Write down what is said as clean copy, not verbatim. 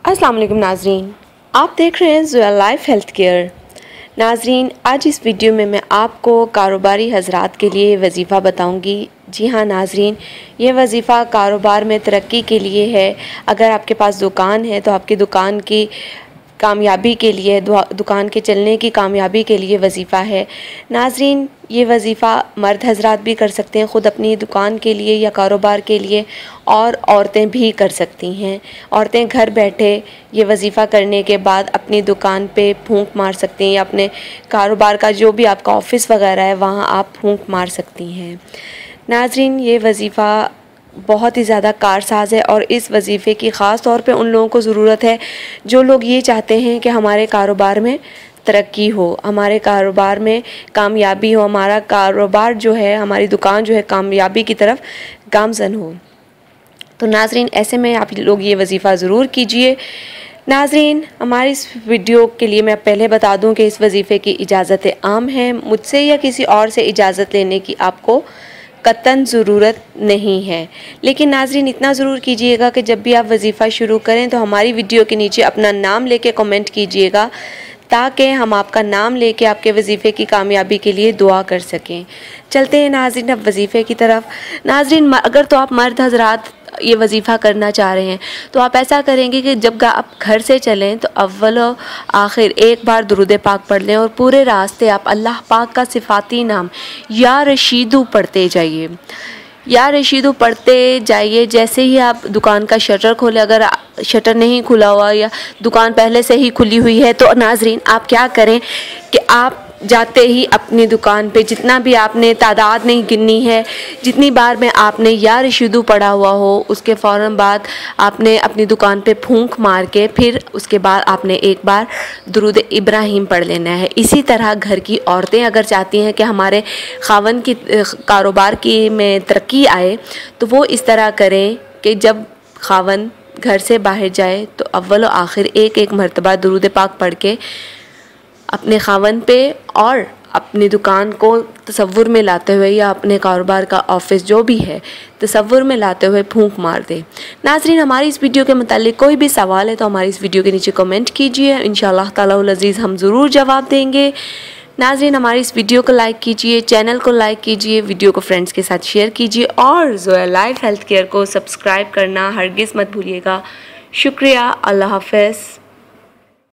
अस्सलाम वालेकुम नाजरीन, आप देख रहे हैं ज़ोया लाइफ हेल्थ केयर। नाजरीन, आज इस वीडियो में मैं आपको कारोबारी हजरात के लिए वजीफ़ा बताऊंगी। जी हाँ नाजरीन, ये वजीफ़ा कारोबार में तरक्की के लिए है। अगर आपके पास दुकान है तो आपकी दुकान की कामयाबी के लिए, दुकान के चलने की कामयाबी के लिए वजीफ़ा है। नाजरीन, ये वजीफ़ा मर्द हजरात भी कर सकते हैं ख़ुद अपनी दुकान के लिए या कारोबार के लिए, और औरतें भी कर सकती हैं। औरतें घर बैठे ये वजीफ़ा करने के बाद अपनी दुकान पे फूंक मार सकती हैं या अपने कारोबार का जो भी आपका ऑफ़िस वगैरह है वहाँ आप फूंक मार सकती हैं। नाजरीन, ये वजीफ़ा बहुत ही ज़्यादा कारसाज है और इस वजीफ़े की ख़ास तौर पे उन लोगों को ज़रूरत है जो लोग ये चाहते हैं कि हमारे कारोबार में तरक्की हो, हमारे कारोबार में कामयाबी हो, हमारा कारोबार जो है, हमारी दुकान जो है कामयाबी की तरफ गामज़न हो। तो नाजरीन, ऐसे में आप लोग ये वजीफ़ा ज़रूर कीजिए। नाजरीन, हमारी इस वीडियो के लिए मैं पहले बता दूं कि इस वजीफ़े की इजाज़त आम है। मुझसे या किसी और से इजाज़त लेने की आपको कतन ज़रूरत नहीं है। लेकिन नाजरीन, इतना ज़रूर कीजिएगा कि जब भी आप वजीफ़ा शुरू करें तो हमारी वीडियो के नीचे अपना नाम लेके कमेंट कीजिएगा, ताकि हम आपका नाम लेके आपके वजीफ़े की कामयाबी के लिए दुआ कर सकें। चलते हैं नाजरीन अब वजीफ़े की तरफ। नाजरीन, अगर तो आप मर्द हजरात ये वजीफ़ा करना चाह रहे हैं तो आप ऐसा करेंगे कि जब आप घर से चलें तो अव्वल आखिर एक बार दुरूद पाक पढ़ लें और पूरे रास्ते आप अल्लाह पाक का सिफाती नाम या रशीदू पढ़ते जाइए। या रशीदू पढ़ते जाइए। जैसे ही आप दुकान का शटर खोलें, अगर शटर नहीं खुला हुआ या दुकान पहले से ही खुली हुई है तो नाजरीन आप क्या करें कि आप जाते ही अपनी दुकान पे जितना भी आपने तादाद नहीं गिननी है, जितनी बार में आपने या रशीदू पढ़ा हुआ हो, उसके फ़ौरन बाद आपने अपनी दुकान पे फूंक मार के फिर उसके बाद आपने एक बार दुरूद इब्राहिम पढ़ लेना है। इसी तरह घर की औरतें अगर चाहती हैं कि हमारे खावन की कारोबार की में तरक्की आए तो वो इस तरह करें कि जब खावन घर से बाहर जाए तो अव्वल व आखिर एक मरतबा दुरूद पाक पढ़ के अपने खावन पे और अपनी दुकान को तसव्वुर में लाते हुए या अपने कारोबार का ऑफिस जो भी है तसव्वुर में लाते हुए फूंक मार दे। नाजरीन, हमारी इस वीडियो के मुतालिक कोई भी सवाल है तो हमारी इस वीडियो के नीचे कमेंट कीजिए, इंशाअल्लाह ताला अज़ीज़ हम ज़रूर जवाब देंगे। नाजरीन, हमारी इस वीडियो को लाइक कीजिए, चैनल को लाइक कीजिए, वीडियो को फ्रेंड्स के साथ शेयर कीजिए और ज़ोया लाइफ हेल्थ केयर को सब्सक्राइब करना हरगिज़ मत भूलिएगा। शुक्रिया। अल्लाह हाफ़िज़।